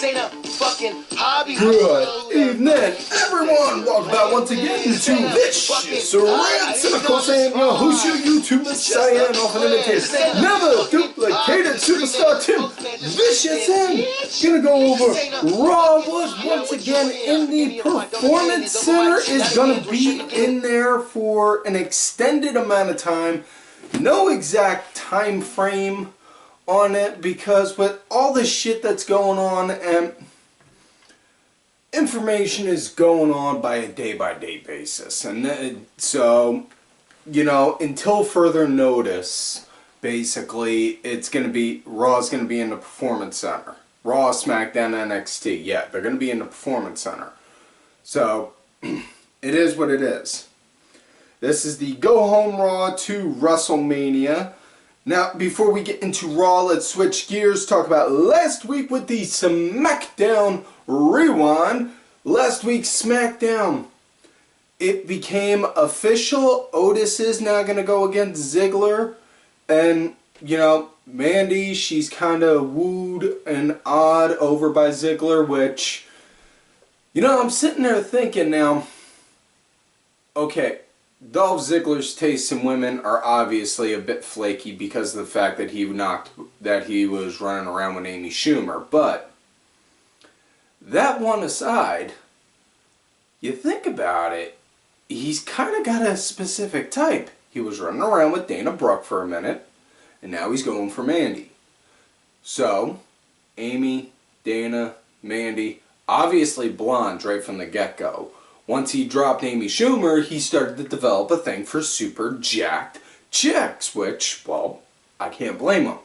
This ain't a fucking hobby. Good evening, everyone. Welcome back once again to Vicious Rants. And of course, I am your host, your YouTube Messiah, often imitated, never duplicated superstar Tim Vicious. And gonna go over Raw was once again in the Performance Center, is gonna be in there for an extended amount of time. No exact time frame on it, because with all the shit that's going on, and information is going on by a day-by-day basis, and so, you know, until further notice, basically, it's going to be, Raw's going to be in the Performance Center. Raw, SmackDown, NXT, yeah, they're going to be in the Performance Center. So, it is what it is. This is the Go Home Raw to WrestleMania. Now, before we get into Raw, let's switch gears, talk about last week with the SmackDown Rewind. Last week's SmackDown, it became official. Otis is now going to go against Ziggler. And, you know, Mandy, she's kind of wooed and awed over by Ziggler, which, you know, I'm sitting there thinking now, okay, Dolph Ziggler's tastes in women are obviously a bit flaky because of the fact that he was running around with Amy Schumer. But that one aside, you think about it, he's kind of got a specific type. He was running around with Dana Brooke for a minute, and now he's going for Mandy. So, Amy, Dana, Mandy, obviously blondes right from the get-go. Once he dropped Amy Schumer, he started to develop a thing for super jacked chicks, which, well, I can't blame him.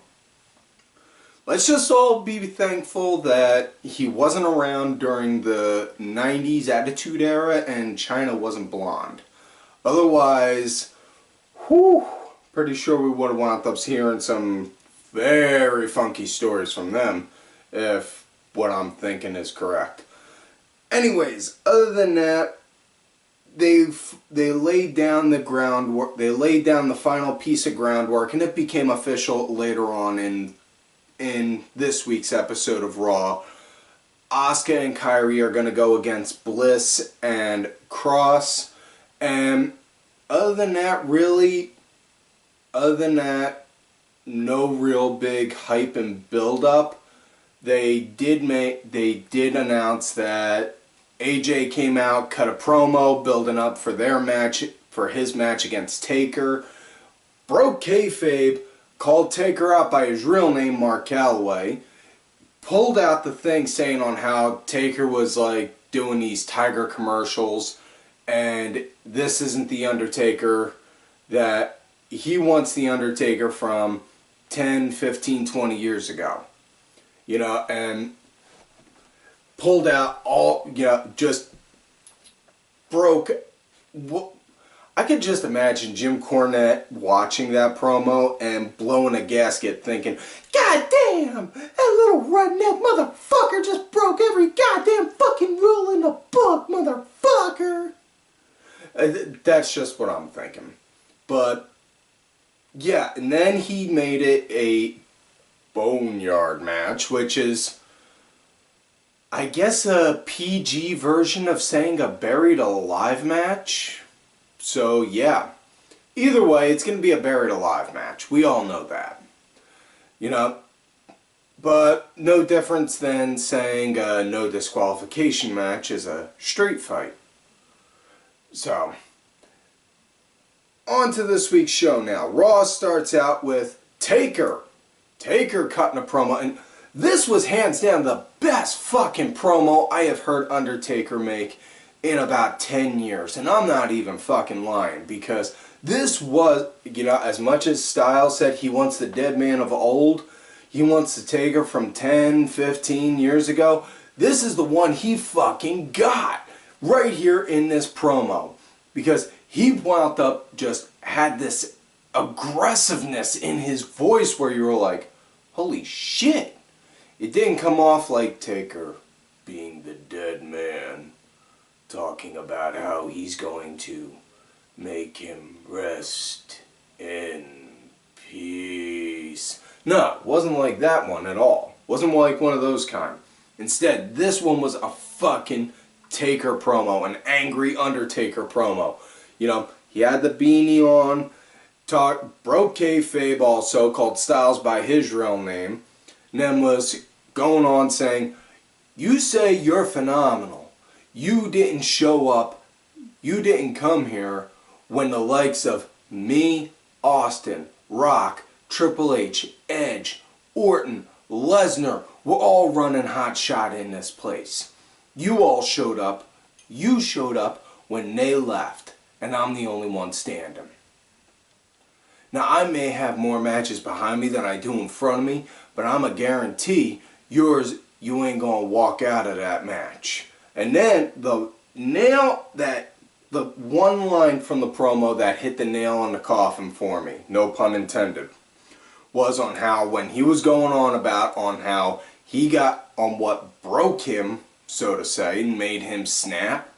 Let's just all be thankful that he wasn't around during the 90s Attitude Era and Chyna wasn't blonde. Otherwise, whew, pretty sure we would have wound up hearing some very funky stories from them, if what I'm thinking is correct. Anyways, other than that, they laid down the groundwork. They laid down the final piece of groundwork, and it became official later on in this week's episode of Raw. Asuka and Kyrie are going to go against Bliss and Cross, and other than that, no real big hype and build up. They did announce that AJ came out, cut a promo, building up for their match, for his match against Taker. Broke kayfabe, called Taker out by his real name, Mark Calloway. Pulled out the thing saying on how Taker was like doing these Tiger commercials, and this isn't the Undertaker that he wants, the Undertaker from 10, 15, 20 years ago. You know, and pulled out all, you know, just broke. I could just imagine Jim Cornette watching that promo and blowing a gasket thinking, God damn, that little redneck motherfucker just broke every goddamn fucking rule in the book, motherfucker. That's just what I'm thinking. But, yeah, and then he made it a Boneyard match, which is, I guess, a PG version of saying a buried alive match. So yeah, either way, it's going to be a buried alive match. We all know that, you know, but no difference than saying a no disqualification match is a street fight. So, on to this week's show now. Raw starts out with Taker cutting a promo, and this was hands down the best fucking promo I have heard Undertaker make in about 10 years. And I'm not even fucking lying, because this was, you know, as much as Styles said he wants the dead man of old, he wants the Taker from 10, 15 years ago, this is the one he fucking got right here in this promo. Because he wound up just had this aggressiveness in his voice where you were like, holy shit. It didn't come off like Taker being the dead man, talking about how he's going to make him rest in peace. No, it wasn't like that one at all. Wasn't like one of those kind. Instead, this one was a fucking Taker promo, an angry Undertaker promo. You know, he had the beanie on, broke kayfabe also, called Styles by his real name, and then was going on saying, you say you're phenomenal. You didn't show up. You didn't come here when the likes of me, Austin, Rock, Triple H, Edge, Orton, Lesnar were all running hot shot in this place. You all showed up. You showed up when they left, and I'm the only one standing. Now, I may have more matches behind me than I do in front of me, but I'm a guarantee you ain't gonna walk out of that match. And then the one line from the promo that hit the nail on the coffin for me, no pun intended, was on how when he was going on how he got on what broke him, so to say, and made him snap,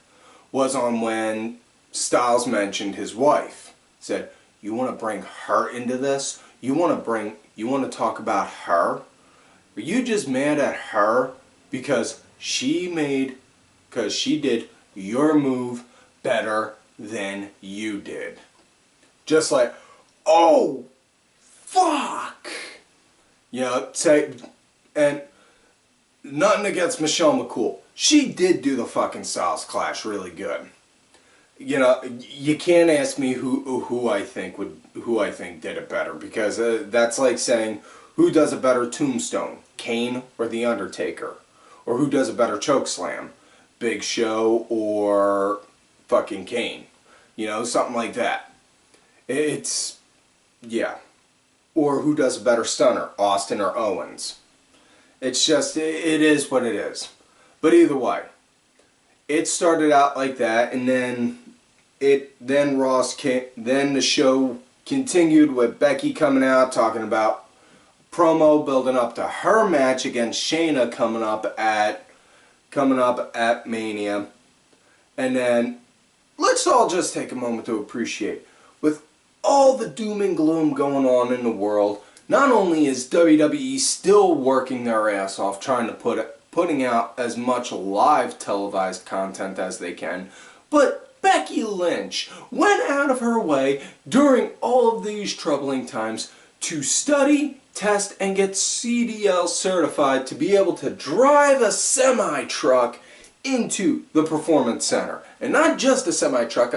was on when Styles mentioned his wife. Said, you want to bring her into this? You want to talk about her? Are you just mad at her because she did your move better than you did? Just like, oh, fuck. You know, and nothing against Michelle McCool. She did do the fucking Styles Clash really good. You know, you can't ask me who I think did it better, because that's like saying who does a better tombstone, Kane or The Undertaker, or who does a better chokeslam, Big Show or fucking Kane. You know, something like that. Yeah. Or who does a better stunner, Austin or Owens. It's just, it is what it is. But either way, it started out like that, and then the show continued with Becky coming out talking about promo building up to her match against Shayna coming up at Mania. And then let's all just take a moment to appreciate, with all the doom and gloom going on in the world, not only is WWE still working their ass off trying to putting out as much live televised content as they can, but Becky Lynch went out of her way during all of these troubling times to study, test, and get CDL certified to be able to drive a semi-truck into the Performance Center. And not just a semi-truck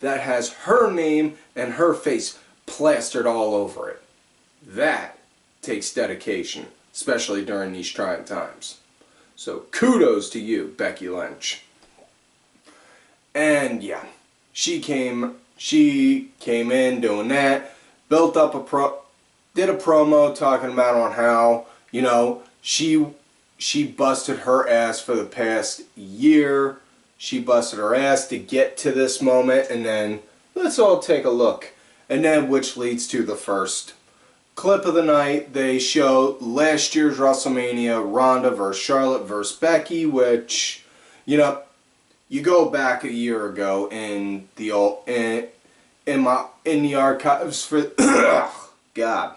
that has her name and her face plastered all over it. That takes dedication, especially during these trying times. So kudos to you, Becky Lynch. And yeah, she came in doing that, built up did a promo talking about on how, you know, she busted her ass for the past year. She busted her ass to get to this moment, and then let's all take a look. And then, which leads to the first clip of the night. They show last year's WrestleMania, Ronda versus Charlotte versus Becky, which, you know, you go back a year ago in the archives for God.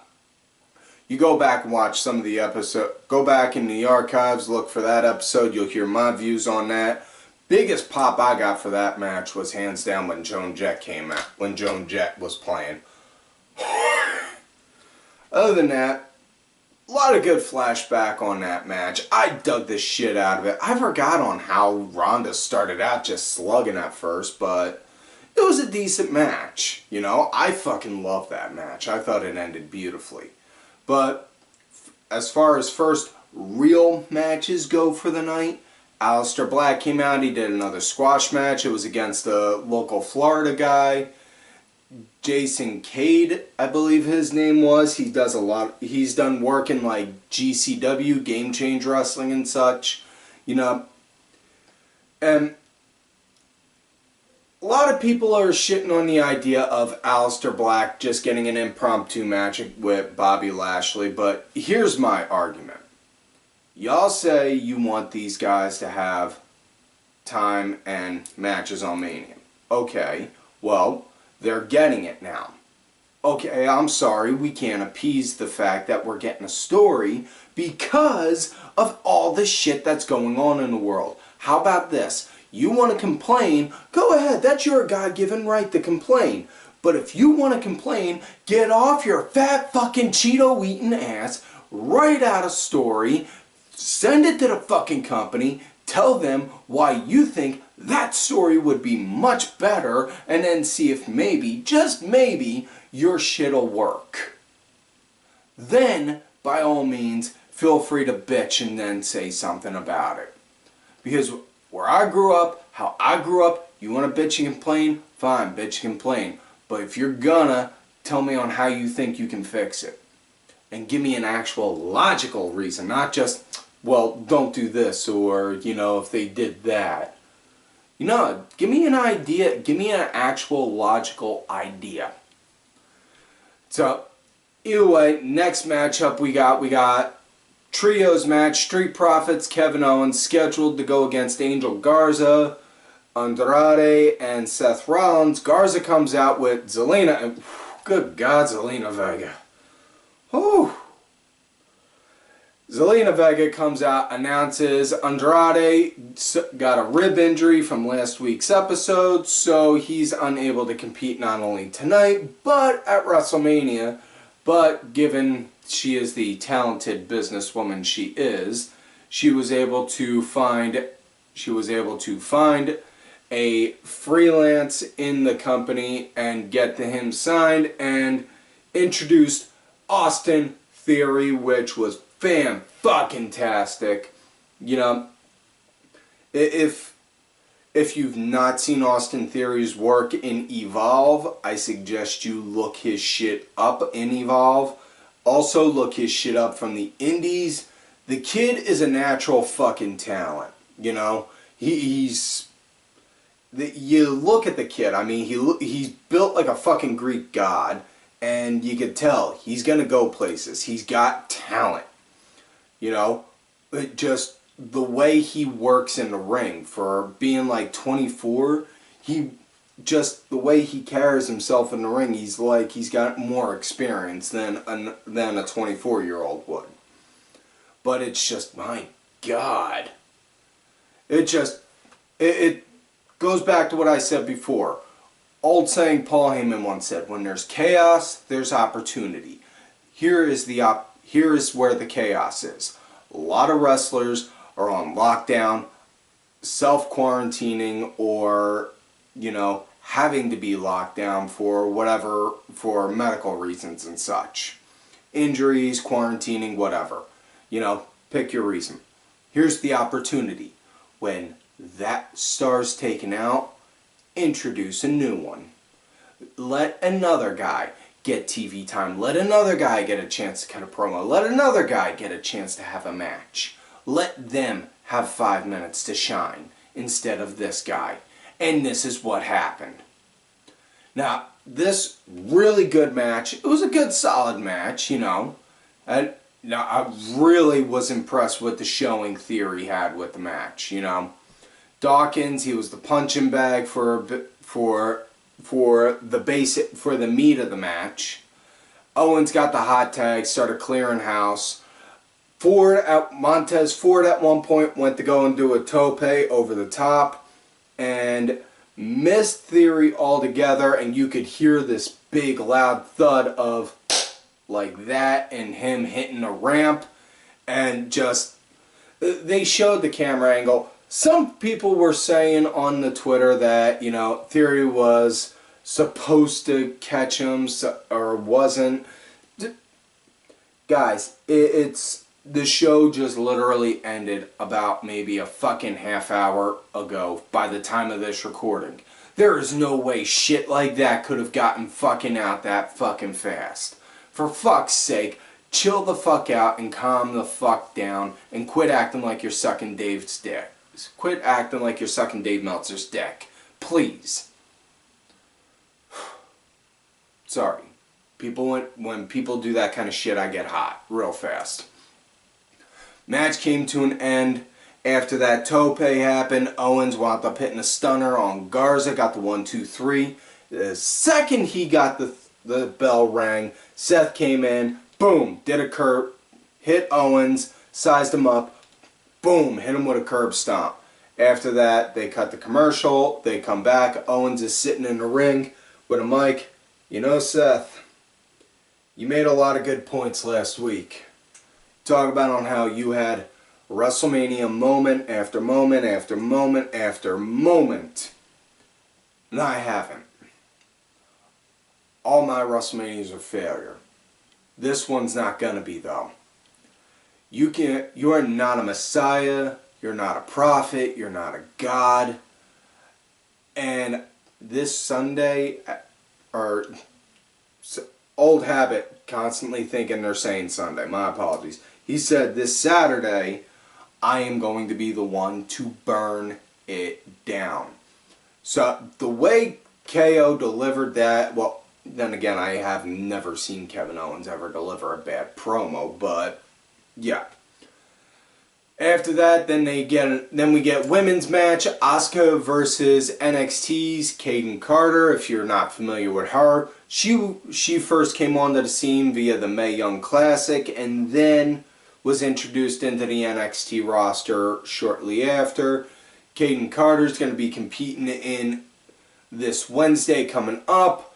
You go back and watch some of the episode. Go back in the archives, look for that episode. You'll hear my views on that. Biggest pop I got for that match was hands down when Joan Jett came out. When Joan Jett was playing. Other than that, a lot of good flashback on that match. I dug the shit out of it. I forgot on how Ronda started out just slugging at first, but it was a decent match. You know, I fucking loved that match. I thought it ended beautifully. But as far as first real matches go for the night, Aleister Black came out. He did another squash match. It was against a local Florida guy, Jason Cade, I believe his name was. He's done work in like GCW, Game Change Wrestling and such, you know. And a lot of people are shitting on the idea of Aleister Black just getting an impromptu match with Bobby Lashley, but here's my argument. Y'all say you want these guys to have time and matches on Mania. Okay, well, they're getting it now. Okay, I'm sorry, we can't appease the fact that we're getting a story because of all the shit that's going on in the world. How about this? You want to complain, go ahead, that's your God-given right to complain. But if you want to complain, get off your fat fucking Cheeto-eating ass, write out a story, send it to the fucking company, tell them why you think that story would be much better, and then see if maybe, just maybe, your shit'll work. Then, by all means, feel free to bitch and then say something about it. Because where I grew up, how I grew up, you want to bitch and complain? Fine, bitch and complain. But if you're gonna, tell me on how you think you can fix it. And give me an actual logical reason, not just, well, don't do this, or, you know, if they did that. You know, give me an idea, give me an actual logical idea. So, either way, next matchup we got Trios match, Street Profits, Kevin Owens, scheduled to go against Angel Garza, Andrade, and Seth Rollins. Garza comes out with Zelina, and good God, Zelina Vega. Whew. Zelina Vega comes out, announces Andrade got a rib injury from last week's episode, so he's unable to compete not only tonight, but at WrestleMania. But given she is the talented businesswoman she is, she was able to find a freelance in the company and get him signed and introduced Austin Theory, which was fan-fucking-tastic. You know, if you've not seen Austin Theory's work in Evolve, I suggest you look his shit up in Evolve. Also look his shit up from the indies. The kid is a natural fucking talent, you know. You look at the kid, I mean, he's built like a fucking Greek god, and you could tell he's gonna go places. He's got talent, you know. Just the way he works in the ring for being like 24, just the way he carries himself in the ring, he's like he's got more experience than a 24-year-old would. But it's just, my God, it goes back to what I said before. Old saying Paul Heyman once said, when there's chaos, there's opportunity. Here is where the chaos is. A lot of wrestlers are on lockdown, self-quarantining, or, you know, having to be locked down for whatever, for medical reasons and such. Injuries, quarantining, whatever. You know, pick your reason. Here's the opportunity. When that star's taken out, introduce a new one. Let another guy get TV time. Let another guy get a chance to cut a promo. Let another guy get a chance to have a match. Let them have 5 minutes to shine instead of this guy. And this is what happened. Now, this really good match, it was a good solid match, you know. I really was impressed with the showing Theory had with the match, you know. Dawkins, he was the punching bag for the meat of the match. Owens got the hot tag, started clearing house. Montez Ford at one point went to go and do a tope over the top and missed Theory altogether, and you could hear this big loud thud of like that and him hitting a ramp, and just they showed the camera angle. Some people were saying on the Twitter that, you know, Theory was supposed to catch him or wasn't. Guys, the show just literally ended about maybe a fucking half hour ago by the time of this recording. There is no way shit like that could have gotten fucking out that fucking fast. For fuck's sake, chill the fuck out and calm the fuck down and quit acting like you're sucking Dave's dick. Quit acting like you're sucking Dave Meltzer's dick. Please. Sorry. When people do that kind of shit, I get hot real fast. Match came to an end. After that tope happened, Owens wound up hitting a stunner on Garza, got the 1-2-3. The second he got the bell rang, Seth came in, boom, did a curve, hit Owens, sized him up, boom, hit him with a curb stomp. After that, they cut the commercial. They come back. Owens is sitting in the ring with a mic. You know, Seth, you made a lot of good points last week. Talk about on how you had WrestleMania moment after moment after moment after moment. And I haven't. All my WrestleManias are failure. This one's not gonna be, though. You are not a messiah. You're not a prophet. You're not a god. And this Sunday, or old habit, constantly thinking they're saying Sunday. My apologies. He said this Saturday, I am going to be the one to burn it down. So the way KO delivered that, well, then again, I have never seen Kevin Owens ever deliver a bad promo, but yeah. After that, then we get women's match, Asuka versus NXT's Kayden Carter. If you're not familiar with her, she first came onto the scene via the Mae Young Classic, and then was introduced into the NXT roster shortly after. Kayden Carter's going to be competing in this Wednesday coming up.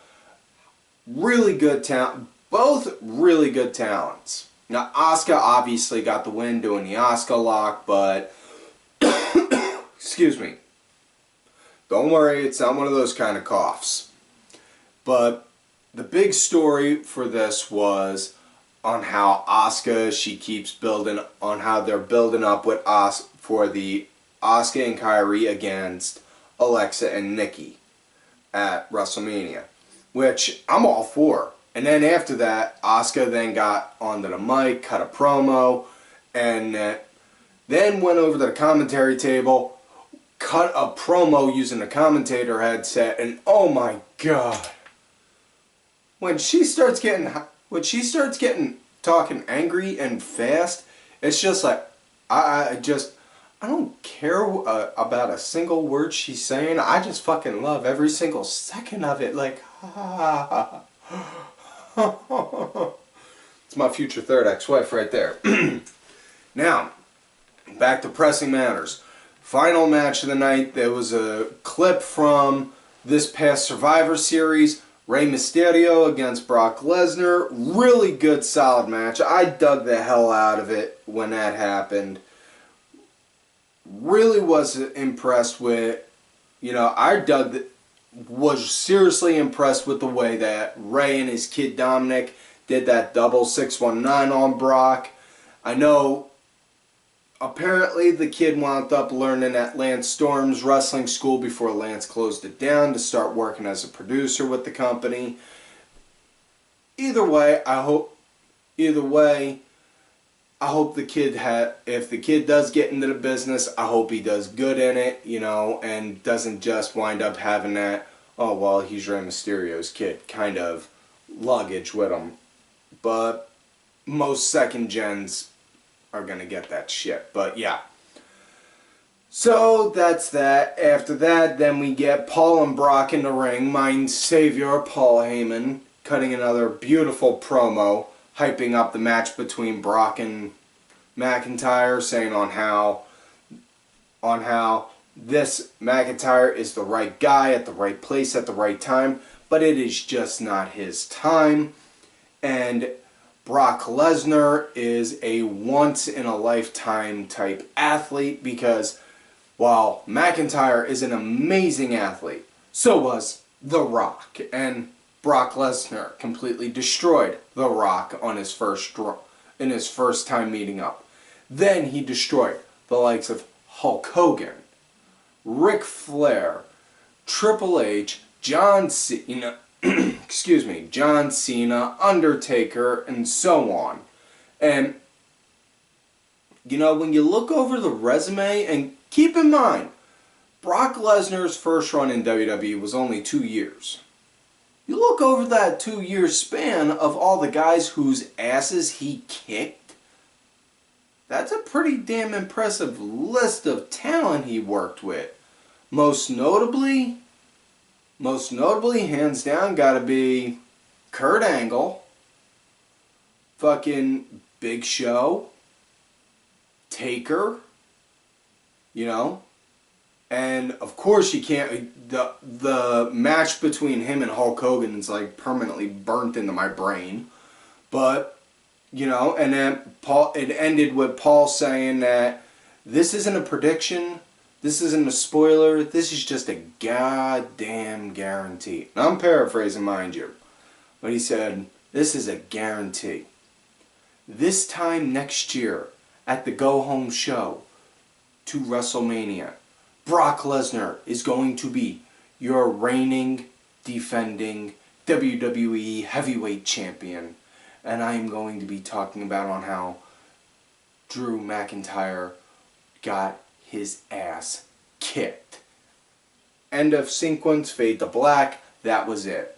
Really good talent, both really good talents. Now, Asuka obviously got the win doing the Asuka lock, but excuse me. Don't worry, it's not one of those kind of coughs. But the big story for this was on how Asuka, she keeps building, on how they're building up with us for the Asuka and Kyrie against Alexa and Nikki at WrestleMania, which I'm all for. And then after that, Asuka then got onto the mic, cut a promo, and then went over to the commentary table, cut a promo using the commentator headset, and oh my god. When she starts getting talking angry and fast, it's just like, I don't care about a single word she's saying. I just fucking love every single second of it. Like, it's my future third ex-wife right there. Now, back to pressing matters. Final match of the night. There was a clip from this past Survivor Series. Rey Mysterio against Brock Lesnar. Really good, solid match. I dug the hell out of it when that happened. Really was impressed with, was seriously impressed with the way that Rey and his kid Dominic did that double 619 on Brock. I know apparently the kid wound up learning at Lance Storm's wrestling school before Lance closed it down to start working as a producer with the company. Either way, I hope the kid if the kid does get into the business, I hope he does good in it, and doesn't just wind up having that, oh, well, he's Rey Mysterio's kid kind of luggage with him. But most second gens are going to get that shit. But yeah. So that's that. After that, then we get Paul and Brock in the ring. My savior, Paul Heyman, cutting another beautiful promo, hyping up the match between Brock and McIntyre, saying on how this McIntyre is the right guy at the right place at the right time, but it is just not his time. And Brock Lesnar is a once-in-a-lifetime type athlete, because while McIntyre is an amazing athlete, so was The Rock. And Brock Lesnar completely destroyed The Rock on his first time meeting up. Then he destroyed the likes of Hulk Hogan, Ric Flair, Triple H, John Cena, John Cena, Undertaker, and so on. And, when you look over the resume, and keep in mind, Brock Lesnar's first run in WWE was only 2 years. You look over that 2-year span of all the guys whose asses he kicked, that's a pretty damn impressive list of talent he worked with. Most notably, hands down, gotta be Kurt Angle, fucking Big Show, Taker, you know? And of course you can't, the match between him and Hulk Hogan is like permanently burnt into my brain. But, you know, and then it ended with Paul saying that this isn't a prediction, this isn't a spoiler, this is just a goddamn guarantee. And I'm paraphrasing, mind you. But he said, this is a guarantee. This time next year, at the go-home show to WrestleMania, Brock Lesnar is going to be your reigning, defending WWE Heavyweight Champion. And I am going to be talking about on how Drew McIntyre got his ass kicked. End of sequence, fade to black, that was it.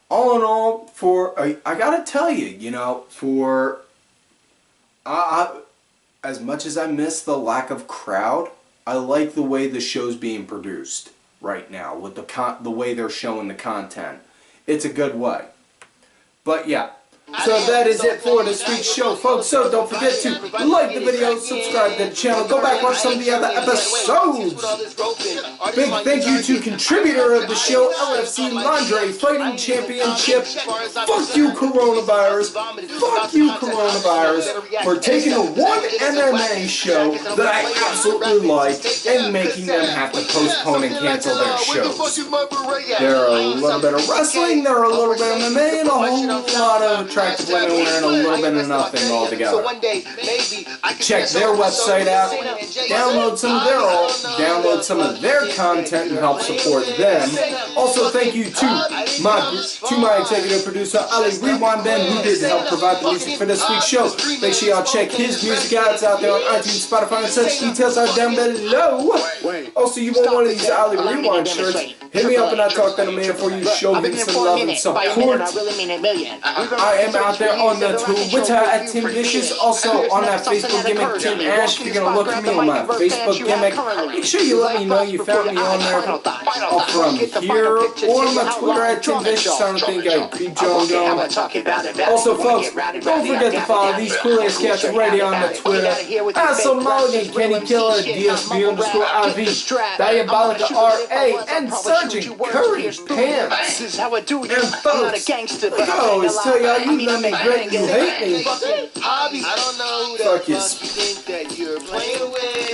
All in all, I gotta tell you, you know, as much as I miss the lack of crowd, I like the way the show's being produced right now, with the way they're showing the content. It's a good way. But yeah, so that is it for this week's show, folks. So don't forget to like the video, subscribe to the channel, go back and watch some of the other episodes. Big thank you to contributor of the show, LFC Laundry Fighting Championship. Fuck you, coronavirus. Fuck you, coronavirus, for taking the one MMA show that I absolutely like and making them have to postpone and cancel their shows. There are a little bit of wrestling, there are a little bit of MMA, and a whole lot of attractive women wearing a little bit of nothing altogether. Check their website out, download some of their content and help support them. Also, thank you to my executive producer Ali Rewind Ben, who did help provide the music for this week's show. Make sure y'all check his music out. It's out there on iTunes, Spotify, and such. Details are down below. Also, you want one of these Ali Rewind shirts? Hit me up and I'll talk to the man for you. Show me some love and support. I am out there on the Twitter at Tim Vicious. Also on that Facebook gimmick, Tim Ash. If you're going to look at me on my Facebook gimmick, make sure you let me know you found me on there from here or on my Twitter at Tim Vicious. I don't think I keep John going. Also, folks, don't forget to follow these cool ass cats right here on the Twitter. Asshole Mulligan, Kenny Killer, DSB_IV, Diabolica RA, and Sergeant Curry Pants. And folks, like I always tell y'all, you love me great, you hate me. I don't know who the fuck you think that you're playing with.